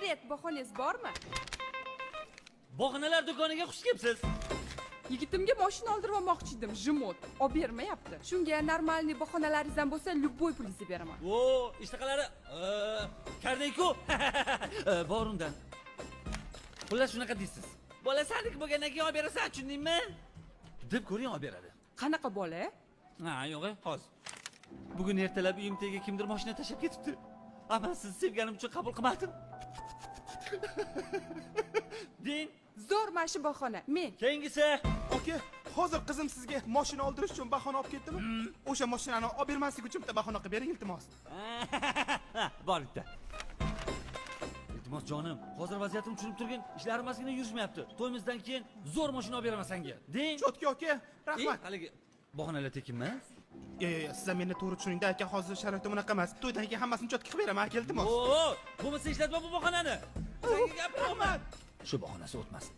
Nihoyat bahonangiz bormi? Bahonalar do'koniga xush kelibsiz. Yigitimga mashina oldirib olmoqchi edim, jimot. Olib bermayapti. Shunga normalniy bahonalaringizdan bo'lsa, любой pulingizni beraman. O, ishtaqalari karnayku. Bor undan. Xullas shunaqa deysiz. Bola saniki bo'lgandan keyin olib berasan, tushundingmi? Deb ko'ring, olib beradi. Qanaqa bola? Ha, yo'q, hozir. Bugun ertalab uyim tagiga kimdir mashina tashab ketibdi. Ammo sizni sevganim uchun qabul qilmadim. Ding. Zo'r mana shu bahona. Men Keyingisi. Aka, hozir qizim sizga mashina oldirish uchun bahona olib ketdimi? O'sha mashinani olib bermaslik uchun bitta bahona qilib bering, iltimos. Bor bitta. Iltimos jonim, hozir vaziyatim tushunib turgin, ishlarim maskina yurishmayapti. To'yimizdan keyin zo'r mashina olib beraman senga. Ding. Chotki aka, rahmat. Haligi bahonalar tekinmi? Yo'q, siz meni to'g'ri tushuning-da, aka, hozir sharoitim unaqa emas. To'ydan keyin hammasini chotki qilib beraman, aka, iltimos. Oo, bo'lmasa ishlatma bu bahonani. Senga gapiryapman. Shu bahonasi o'tmasin.